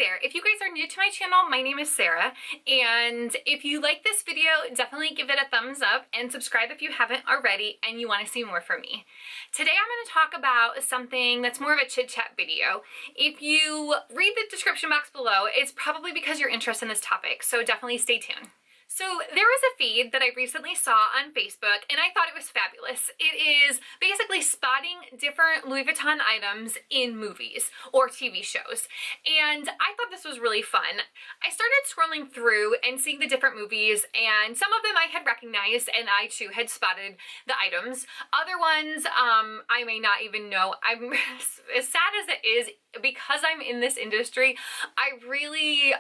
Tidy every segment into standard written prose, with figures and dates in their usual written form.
there, if you guys are new to my channel, my name is Sarah, and if you like this video, definitely give it a thumbs up and subscribe if you haven't already and you want to see more from me. Today I'm going to talk about something that's more of a chit chat video. If you read the description box below, it's probably because you're interested in this topic, so definitely stay tuned. So there was a feed that I recently saw on Facebook and I thought it was fabulous. It is basically spotting different Louis Vuitton items in movies or TV shows. And I thought this was really fun. I started scrolling through and seeing the different movies, and some of them I had recognized and I too had spotted the items. Other ones I may not even know. I'm as sad as it is, because I'm in this industry, I really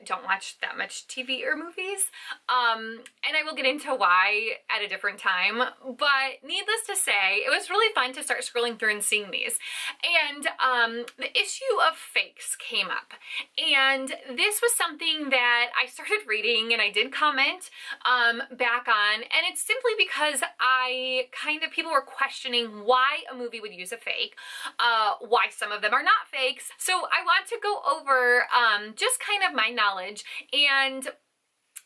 don't watch that much TV or movies. And I will get into why at a different time, but needless to say, it was really fun to start scrolling through and seeing these. And the issue of fakes came up, and this was something that I started reading and I did comment back on, and it's simply because people were questioning why a movie would use a fake, why some of them are not fakes. So I want to go over just kind of my knowledge, and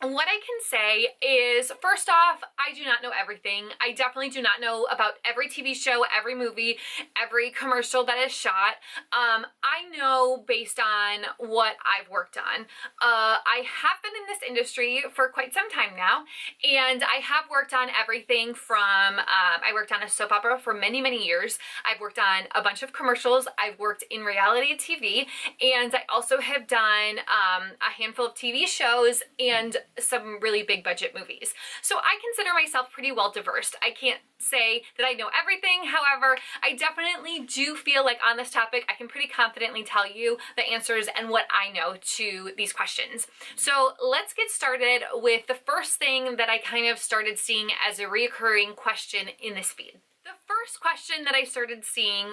what I can say is, first off, I do not know everything. I definitely do not know about every TV show, every movie, every commercial that is shot. I know based on what I've worked on. I have been in this industry for quite some time now, and I have worked on everything from, I worked on a soap opera for many, many years. I've worked on a bunch of commercials. I've worked in reality TV, and I also have done a handful of TV shows and some really big budget movies. So I consider myself pretty well diverse. I can't say that I know everything. However, I definitely do feel like on this topic, I can pretty confidently tell you the answers and what I know to these questions. So let's get started with the first thing that I kind of started seeing as a reoccurring question in this feed. The first question that I started seeing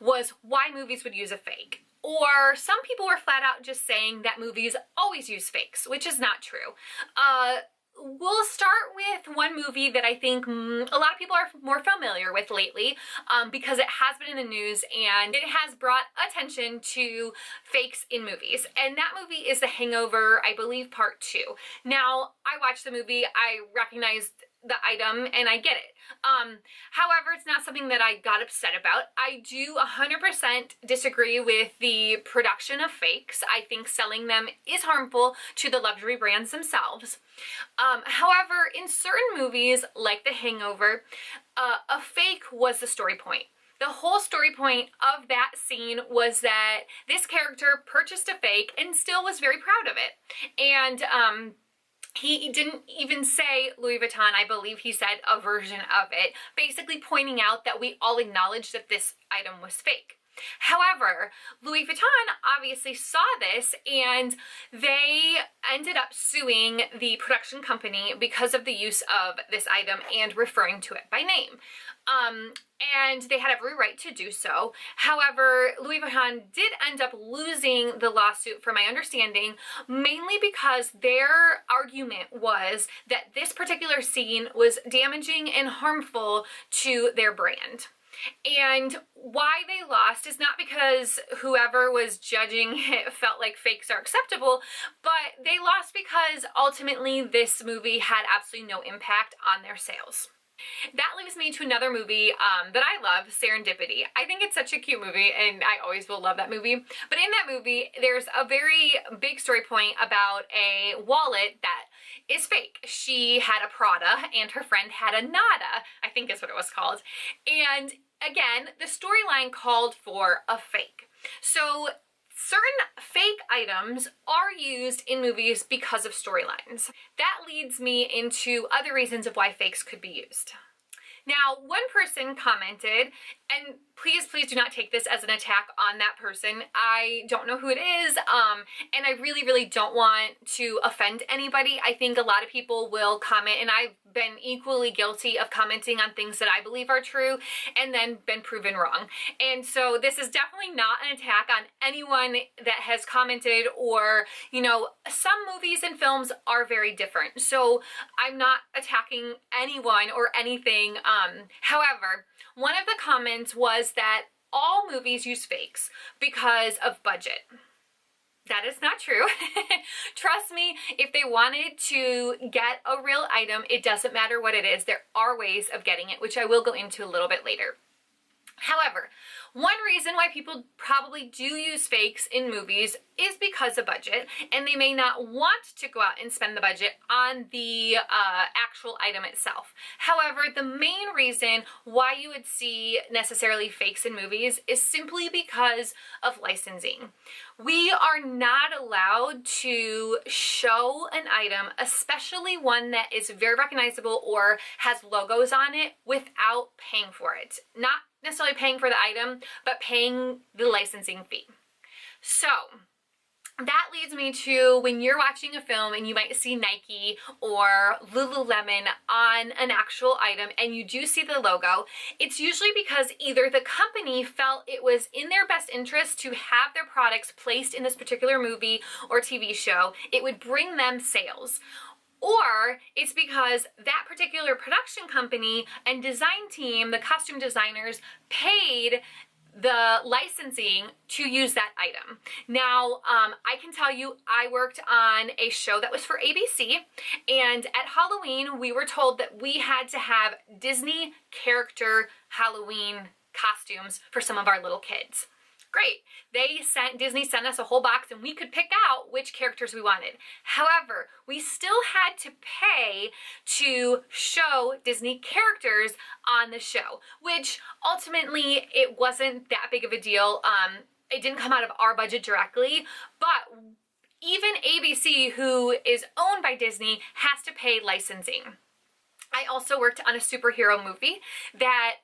was why movies would use a fake. Or some people were flat out just saying that movies always use fakes, which is not true. We'll start with one movie that I think a lot of people are more familiar with lately, because it has been in the news and it has brought attention to fakes in movies. And that movie is The Hangover, I believe Part 2. Now, I watched the movie, I recognized the item, and I get it. However, it's not something that I got upset about. I do 100% disagree with the production of fakes. I think selling them is harmful to the luxury brands themselves. However, in certain movies, like The Hangover, a fake was the story point. The whole story point of that scene was that this character purchased a fake and still was very proud of it. And he didn't even say Louis Vuitton, I believe he said a version of it, basically pointing out that we all acknowledge that this item was fake. However, Louis Vuitton obviously saw this and they ended up suing the production company because of the use of this item and referring to it by name. And they had every right to do so. However, Louis Vuitton did end up losing the lawsuit, from my understanding, mainly because their argument was that this particular scene was damaging and harmful to their brand. And why they lost is not because whoever was judging it felt like fakes are acceptable, but they lost because ultimately this movie had absolutely no impact on their sales. That leaves me to another movie that I love, Serendipity. I think it's such a cute movie and I always will love that movie. But in that movie, there's a very big story point about a wallet that is fake. She had a Prada and her friend had a Nada, I think is what it was called. And again, the storyline called for a fake. So certain fake items are used in movies because of storylines. That leads me into other reasons of why fakes could be used. Now, one person commented, and please do not take this as an attack on that person. I don't know who it is, and I really don't want to offend anybody. I think a lot of people will comment, and I've been equally guilty of commenting on things that I believe are true and then been proven wrong. And so this is definitely not an attack on anyone that has commented, or, you know, some movies and films are very different. So I'm not attacking anyone or anything. However, one of the comments was that all movies use fakes because of budget. That is not true. Trust me, if they wanted to get a real item, it doesn't matter what it is. There are ways of getting it, which I will go into a little bit later. However, one reason why people probably do use fakes in movies is because of budget, and they may not want to go out and spend the budget on the actual item itself. However, the main reason why you would see necessarily fakes in movies is simply because of licensing. We are not allowed to show an item, especially one that is very recognizable or has logos on it, without paying for it. Not necessarily paying for the item, but paying the licensing fee. So that leads me to when you're watching a film and you might see Nike or Lululemon on an actual item and you do see the logo, it's usually because either the company felt it was in their best interest to have their products placed in this particular movie or TV show, it would bring them sales. Or it's because that particular production company and design team, the costume designers, paid the licensing to use that item. Now, I can tell you, I worked on a show that was for ABC, and at Halloween, we were told that we had to have Disney character Halloween costumes for some of our little kids. Great. Disney sent us a whole box and we could pick out which characters we wanted. However, we still had to pay to show Disney characters on the show, which ultimately it wasn't that big of a deal. It didn't come out of our budget directly, but even ABC, who is owned by Disney, has to pay licensing. I also worked on a superhero movie that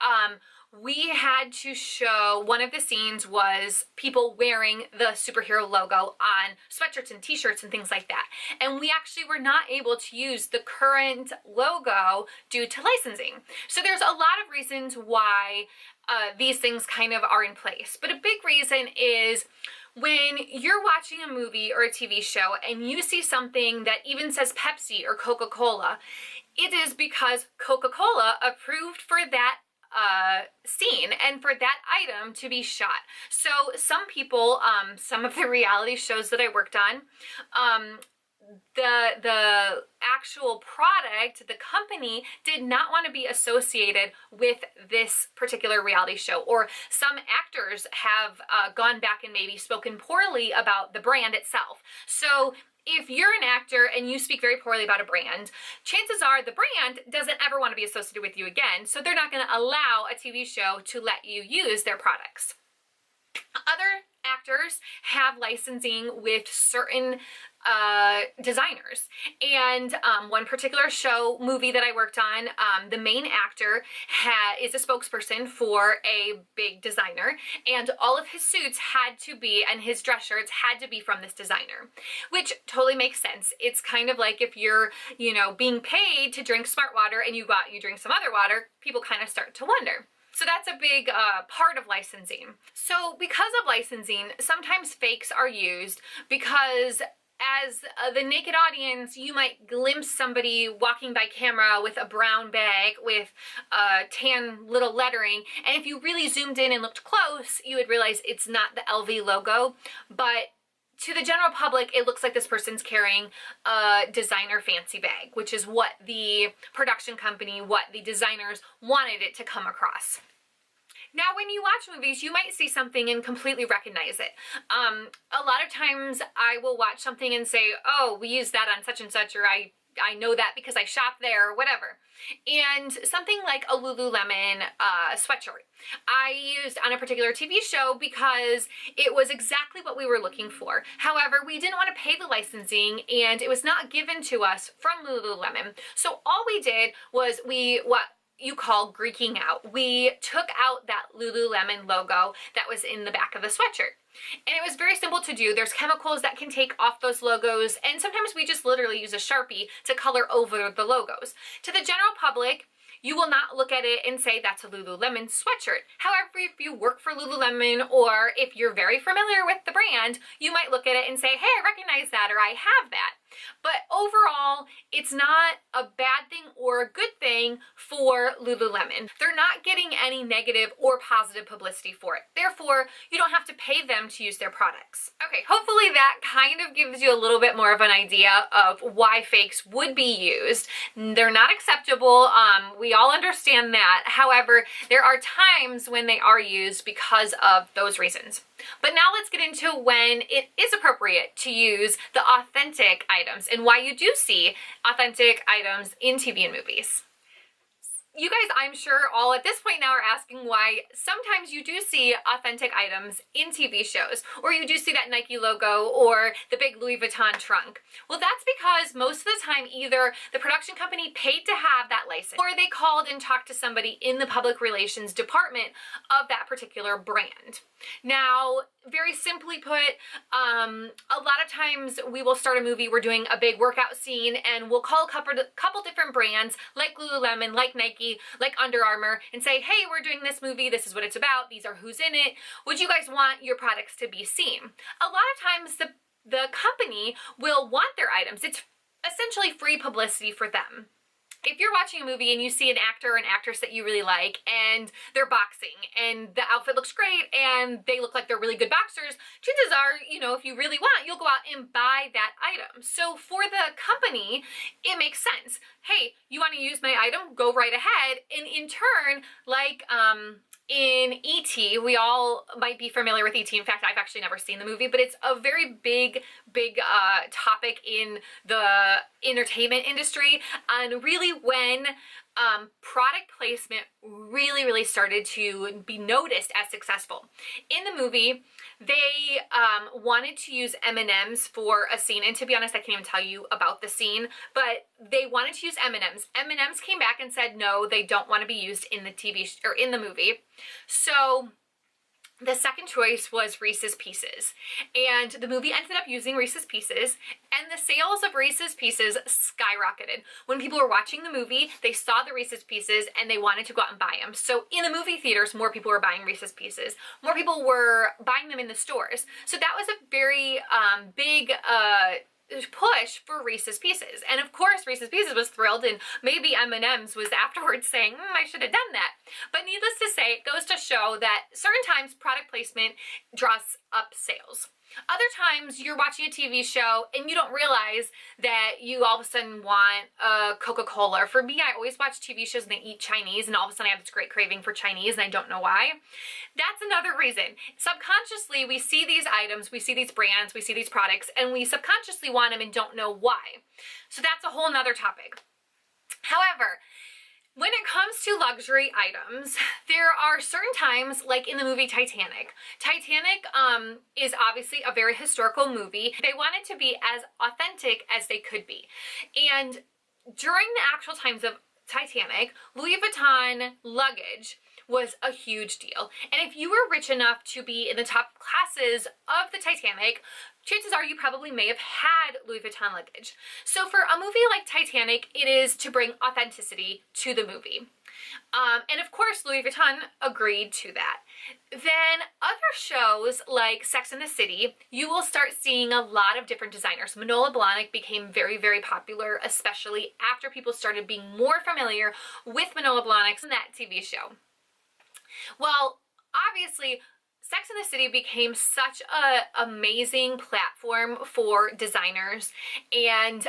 we had to show. One of the scenes was people wearing the superhero logo on sweatshirts and t-shirts and things like that. And we actually were not able to use the current logo due to licensing. So there's a lot of reasons why these things kind of are in place. But a big reason is when you're watching a movie or a TV show and you see something that even says Pepsi or Coca-Cola, it is because Coca-Cola approved for that scene and for that item to be shot. So some people, some of the reality shows that I worked on, the actual product, the company did not want to be associated with this particular reality show, or some actors have gone back and maybe spoken poorly about the brand itself. So if you're an actor and you speak very poorly about a brand, chances are the brand doesn't ever want to be associated with you again, so they're not going to allow a TV show to let you use their products. Other actors have licensing with certain designers, and one particular movie that I worked on, the main actor is a spokesperson for a big designer, and all of his suits had to be, and his dress shirts had to be from this designer, which totally makes sense. It's kind of like if you're, being paid to drink Smart Water and you go out and you drink some other water, people kind of start to wonder. So that's a big part of licensing. So because of licensing, sometimes fakes are used because as the naked audience, you might glimpse somebody walking by camera with a brown bag with tan little lettering, and if you really zoomed in and looked close, you would realize it's not the LV logo, but to the general public, it looks like this person's carrying a designer fancy bag, which is what the production company, what the designers wanted it to come across. Now, when you watch movies, you might see something and completely recognize it. A lot of times I will watch something and say, oh, we used that on such and such, or I know that because I shop there, or whatever. And something like a Lululemon sweatshirt I used on a particular TV show because it was exactly what we were looking for. However, we didn't want to pay the licensing, and it was not given to us from Lululemon. So all we did was what you call Greeking out. We took out that Lululemon logo that was in the back of the sweatshirt. And it was very simple to do. There's chemicals that can take off those logos, and sometimes we just literally use a Sharpie to color over the logos. To the general public, you will not look at it and say that's a Lululemon sweatshirt. However, if you work for Lululemon, or if you're very familiar with the brand, you might look at it and say, hey, I recognize that, or I have that. But overall, it's not a bad thing or a good thing for Lululemon. They're not getting any negative or positive publicity for it. Therefore, you don't have to pay them to use their products. Okay, hopefully that kind of gives you a little bit more of an idea of why fakes would be used. They're not acceptable. We all understand that. However, there are times when they are used because of those reasons. But now let's get into when it is appropriate to use the authentic items and why you do see authentic items in TV and movies. You guys, I'm sure all at this point now are asking why sometimes you do see authentic items in TV shows, or you do see that Nike logo or the big Louis Vuitton trunk. Well, that's because most of the time either the production company paid to have that license, or they called and talked to somebody in the public relations department of that particular brand. Now, very simply put, a lot of times we will start a movie, we're doing a big workout scene, and we'll call a couple different brands like Lululemon, like Nike, like Under Armour, and say, hey, we're doing this movie, this is what it's about, these are who's in it, would you guys want your products to be seen? A lot of times the company will want their items. It's essentially free publicity for them. If you're watching a movie and you see an actor or an actress that you really like and they're boxing and the outfit looks great and they look like they're really good boxers, chances are, you know, if you really want, you'll go out and buy that item. So for the company, it makes sense. Hey, you want to use my item? Go right ahead. And in turn, like in E.T., we all might be familiar with E.T. In fact, I've actually never seen the movie, but it's a very big topic in the entertainment industry, and really when product placement really started to be noticed as successful. In the movie, they wanted to use M&Ms for a scene, and to be honest, I can't even tell you about the scene, but they wanted to use M&Ms. M&Ms came back and said no, they don't want to be used in the or in the movie. So the second choice was Reese's Pieces, and the movie ended up using Reese's Pieces, and the sales of Reese's Pieces skyrocketed. When people were watching the movie, they saw the Reese's Pieces and they wanted to go out and buy them. So in the movie theaters, more people were buying Reese's Pieces. More people were buying them in the stores. So that was a very big push for Reese's Pieces. And of course, Reese's Pieces was thrilled, and maybe M&M's was afterwards saying, I should have done that. But needless to say, it goes to show that certain times product placement draws up sales. Other times you're watching a TV show and you don't realize that you all of a sudden want a Coca-Cola. For me, I always watch TV shows and they eat Chinese, and all of a sudden I have this great craving for Chinese and I don't know why. That's another reason. Subconsciously, we see these items, we see these brands, we see these products, and we subconsciously want them and don't know why. So that's a whole nother topic. However, when it comes to luxury items, there are certain times, like in the movie Titanic. Titanic is obviously a very historical movie. They wanted to be as authentic as they could be. And during the actual times of Titanic, Louis Vuitton luggage was a huge deal. And if you were rich enough to be in the top classes of the Titanic, chances are you probably may have had Louis Vuitton luggage. So for a movie like Titanic, it is to bring authenticity to the movie. And of course, Louis Vuitton agreed to that. Then other shows like Sex and the City, you will start seeing a lot of different designers. Manolo Blahnik became very popular, especially after people started being more familiar with Manolo Blahnik in that TV show. Well, obviously, Sex and the City became such an amazing platform for designers, and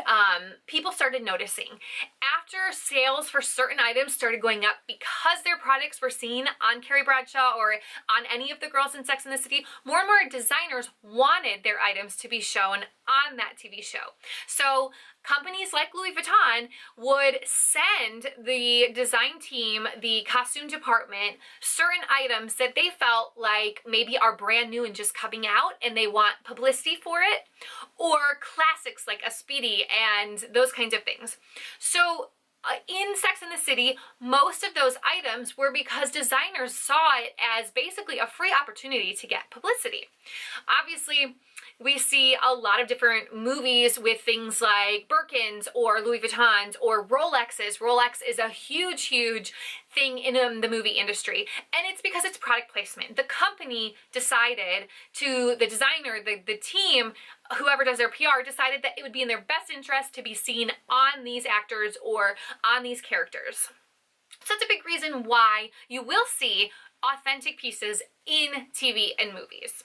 people started noticing. After sales for certain items started going up because their products were seen on Carrie Bradshaw or on any of the girls in Sex and the City, more and more designers wanted their items to be shown on that TV show. So companies like Louis Vuitton would send the design team, the costume department, certain items that they felt like maybe are brand new and just coming out and they want publicity for it, or classics like a Speedy and those kinds of things. So in Sex and the City, most of those items were because designers saw it as basically a free opportunity to get publicity. Obviously, we see a lot of different movies with things like Birkins or Louis Vuittons or Rolexes. Rolex is a huge thing in the movie industry, and it's because it's product placement. The company decided to, the designer, the team, whoever does their PR, decided that it would be in their best interest to be seen on these actors or on these characters. So it's a big reason why you will see authentic pieces in TV and movies.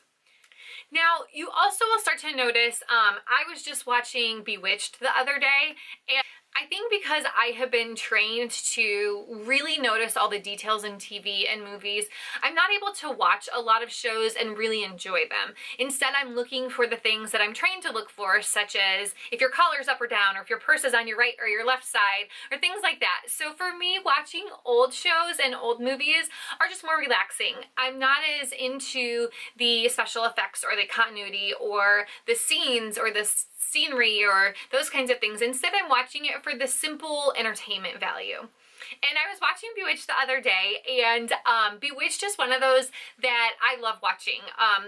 Now, you also will start to notice, I was just watching Bewitched the other day, and I think because I have been trained to really notice all the details in TV and movies, I'm not able to watch a lot of shows and really enjoy them. Instead, I'm looking for the things that I'm trained to look for, such as if your collar's up or down, or if your purse is on your right or your left side, or things like that. So for me, watching old shows and old movies are just more relaxing. I'm not as into the special effects or the continuity or the scenes or the scenery or those kinds of things. Instead, I'm watching it for the simple entertainment value. And I was watching Bewitched the other day, and Bewitched is one of those that I love watching.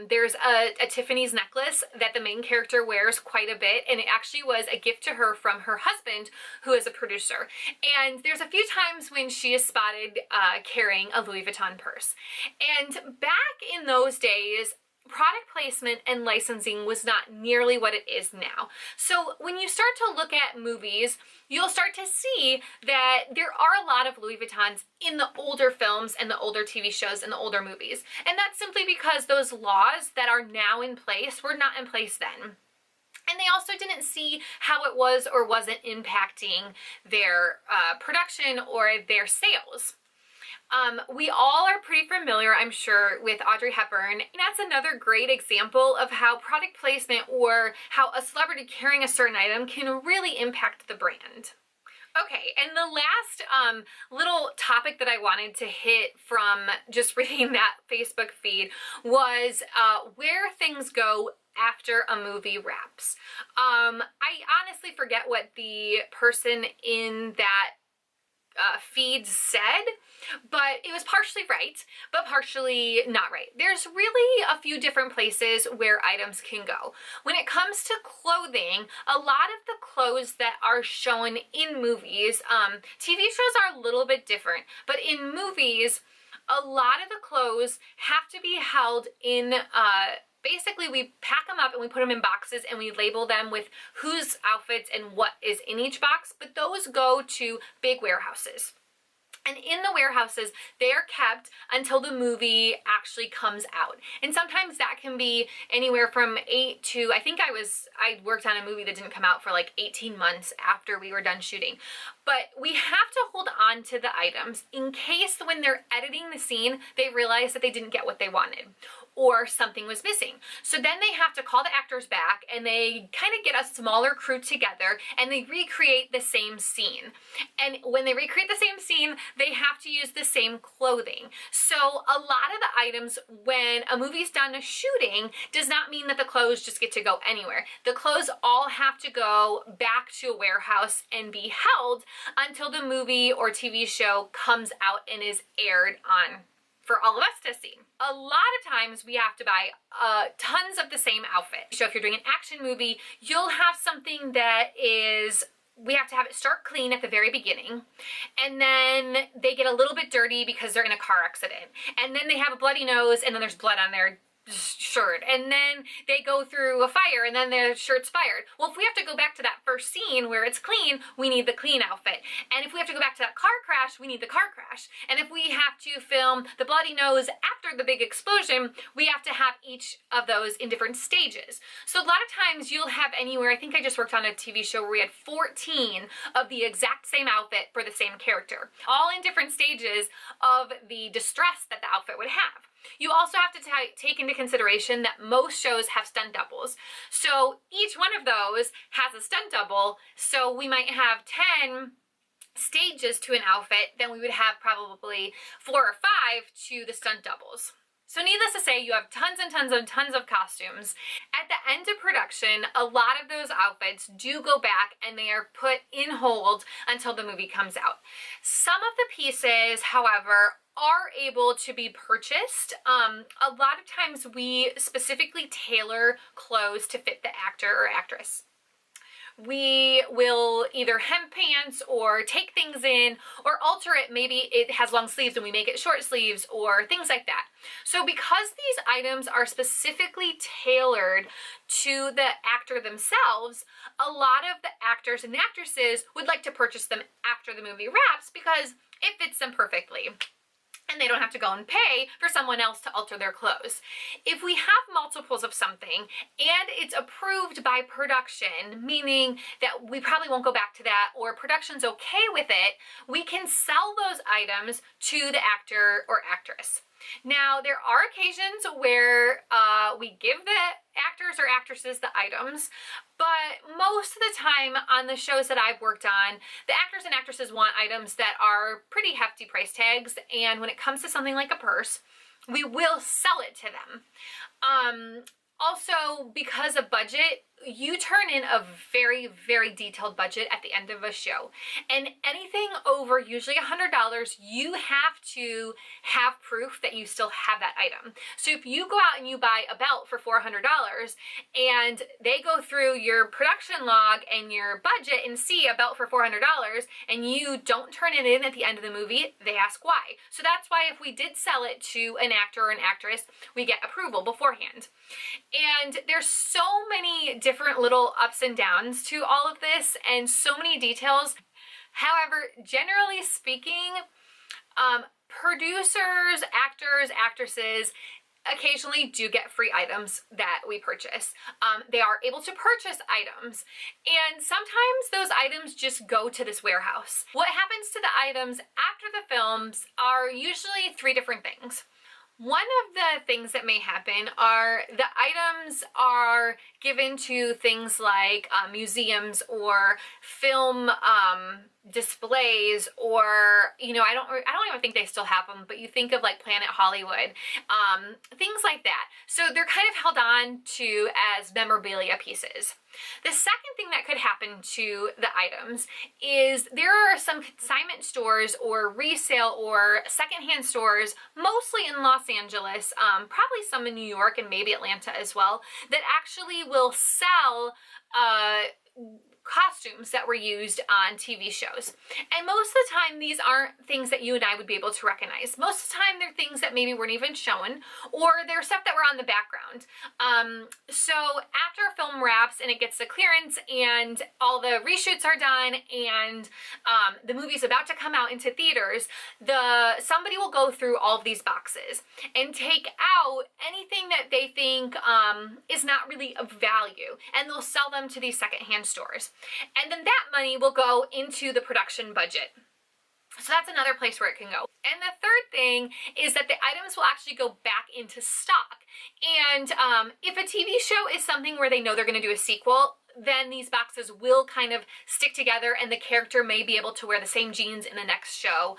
There's a Tiffany's necklace that the main character wears quite a bit, and it actually was a gift to her from her husband, who is a producer. And there's a few times when she is spotted carrying a Louis Vuitton purse. And back in those days, product placement and licensing was not nearly what it is now. So when you start to look at movies, you'll start to see that there are a lot of Louis Vuittons in the older films and the older TV shows and the older movies. And that's simply because those laws that are now in place were not in place then. And they also didn't see how it was or wasn't impacting their production or their sales. We all are pretty familiar, I'm sure, with Audrey Hepburn. And that's another great example of how product placement or how a celebrity carrying a certain item can really impact the brand. Okay, and the last little topic that I wanted to hit from just reading that Facebook feed was where things go after a movie wraps. I honestly forget what the person in that feed said, but it was partially right, but partially not right. There's really a few different places where items can go. When it comes to clothing, a lot of the clothes that are shown in movies, TV shows are a little bit different, but in movies, a lot of the clothes have to be held in basically, we pack them up and we put them in boxes and we label them with whose outfits and what is in each box, but those go to big warehouses. And in the warehouses, they are kept until the movie actually comes out. And sometimes that can be anywhere from 8 to, I worked on a movie that didn't come out for like 18 months after we were done shooting. But we have to hold on to the items in case when they're editing the scene, they realize that they didn't get what they wanted or something was missing. So then they have to call the actors back and they kind of get a smaller crew together and they recreate the same scene. And when they recreate the same scene, they have to use the same clothing. So a lot of the items when a movie's done shooting does not mean that the clothes just get to go anywhere. The clothes all have to go back to a warehouse and be held until the movie or TV show comes out and is aired on for all of us to see. A lot of times we have to buy tons of the same outfit. So if you're doing an action movie, you'll have something that is, we have to have it start clean at the very beginning, and then they get a little bit dirty because they're in a car accident, and then they have a bloody nose, and then there's blood on their shirt, and then they go through a fire and then their shirt's fired. Well, if we have to go back to that first scene where it's clean, we need the clean outfit. And if we have to go back to that car crash, we need the car crash. And if we have to film the bloody nose after the big explosion, we have to have each of those in different stages. So a lot of times you'll have anywhere, I think I just worked on a TV show where we had 14 of the exact same outfit for the same character, all in different stages of the distress that the outfit would have. You also have to take into consideration that most shows have stunt doubles. So each one of those has a stunt double. So we might have 10 stages to an outfit, then we would have probably 4 or 5 to the stunt doubles. So needless to say, you have tons and tons and tons of costumes. At the end of production, a lot of those outfits do go back and they are put in hold until the movie comes out. Some of the pieces, however, are able to be purchased. A lot of times we specifically tailor clothes to fit the actor or actress. we will either hem pants or take things in or alter it. Maybe it has long sleeves and we make it short sleeves or things like that. So because these items are specifically tailored to the actor themselves, a lot of the actors and actresses would like to purchase them after the movie wraps because it fits them perfectly, and they don't have to go and pay for someone else to alter their clothes. If we have multiples of something and it's approved by production, meaning that we probably won't go back to that or production's okay with it, we can sell those items to the actor or actress. Now, there are occasions where we give the actors or actresses the items, but most of the time on the shows that I've worked on, the actors and actresses want items that are pretty hefty price tags, and when it comes to something like a purse, we will sell it to them. Also, because of budget, you turn in a very, very detailed budget at the end of a show. And anything over usually $100, you have to have proof that you still have that item. So if you go out and you buy a belt for $400 and they go through your production log and your budget and see a belt for $400 and you don't turn it in at the end of the movie, they ask why. So that's why if we did sell it to an actor or an actress, we get approval beforehand. And there's so many different little ups and downs to all of this and so many details. However, generally speaking, producers, actors, actresses occasionally do get free items that we purchase. They are able to purchase items, and sometimes those items just go to this warehouse. What happens to the items after the films are usually three different things. One of the things that may happen are the items are given to things like museums or film displays, or I don't even think they still have them, but you think of like Planet Hollywood, things like that. So they're kind of held on to as memorabilia pieces. The second thing that could happen to the items is there are some consignment stores or resale or secondhand stores, mostly in Los Angeles, probably some in New York and maybe Atlanta as well, that actually will sell costumes that were used on TV shows. And most of the time, these aren't things that you and I would be able to recognize. Most of the time, they're things that maybe weren't even shown, or they're stuff that were on the background. So after a film wraps and it gets the clearance and all the reshoots are done and the movie's about to come out into theaters, somebody will go through all of these boxes and take out anything that they think is not really of value, and they'll sell them to these secondhand stores. And then that money will go into the production budget. So that's another place where it can go. And the third thing is that the items will actually go back into stock. And if a TV show is something where they know they're going to do a sequel, then these boxes will kind of stick together and the character may be able to wear the same jeans in the next show.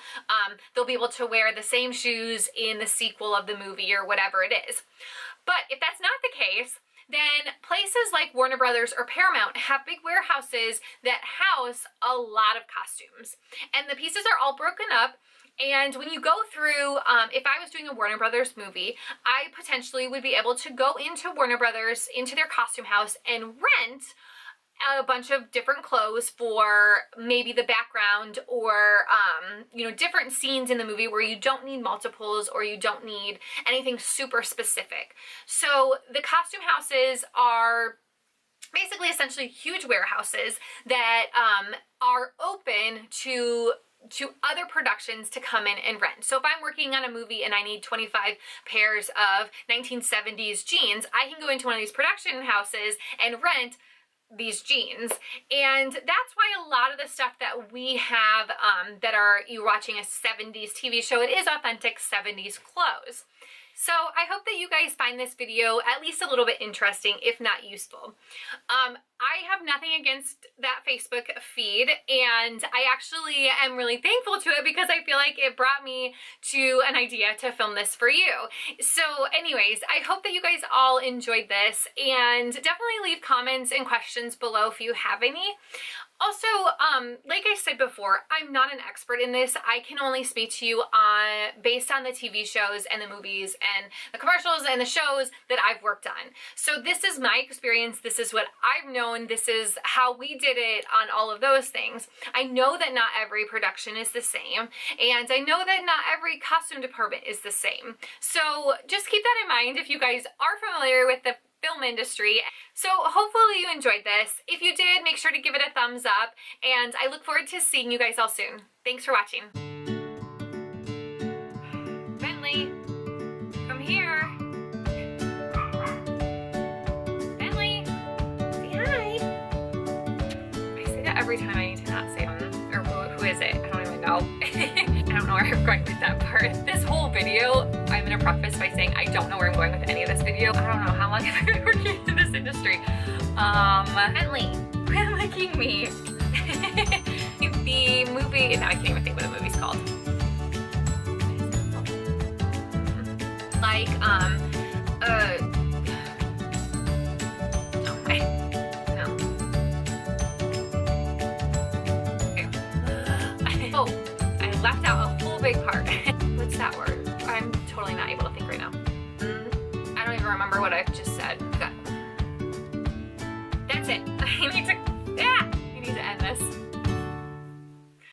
They'll be able to wear the same shoes in the sequel of the movie or whatever it is. But if that's not the case, then places like Warner Brothers or Paramount have big warehouses that house a lot of costumes. And the pieces are all broken up. And when you go through, if I was doing a Warner Brothers movie, I potentially would be able to go into Warner Brothers, into their costume house, and rent a bunch of different clothes for maybe the background or, different scenes in the movie where you don't need multiples or you don't need anything super specific. So the costume houses are basically essentially huge warehouses that are open to other productions to come in and rent. So if I'm working on a movie and I need 25 pairs of 1970s jeans, I can go into one of these production houses and rent these jeans. And that's why a lot of the stuff that we have you're watching a 70s TV show, it is authentic 70s clothes. So I hope that you guys find this video at least a little bit interesting, if not useful. I have nothing against that Facebook feed, and I actually am really thankful to it because I feel like it brought me to an idea to film this for you. So anyways, I hope that you guys all enjoyed this, and definitely leave comments and questions below if you have any. Also, like I said before, I'm not an expert in this. I can only speak to you based on the TV shows and the movies and the commercials and the shows that I've worked on. So this is my experience. This is what I've known. This is how we did it on all of those things. I know that not every production is the same, and I know that not every costume department is the same. So just keep that in mind if you guys are familiar with the film industry. So hopefully you enjoyed this. If you did, make sure to give it a thumbs up, and I look forward to seeing you guys all soon. Thanks for watching. Bentley, come here. Bentley, say hi. I say that every time. I need to not say or who is it? I don't even know. I don't know where I'm going with that part. This whole video, I'm gonna preface by saying I don't know where I'm going with any of this video. I don't know how long I've been working in this industry. Bentley, quit licking me. The movie, now I can't even think what the movie's called. Like, no. Okay. Oh, I left out a whole big part. What's that word?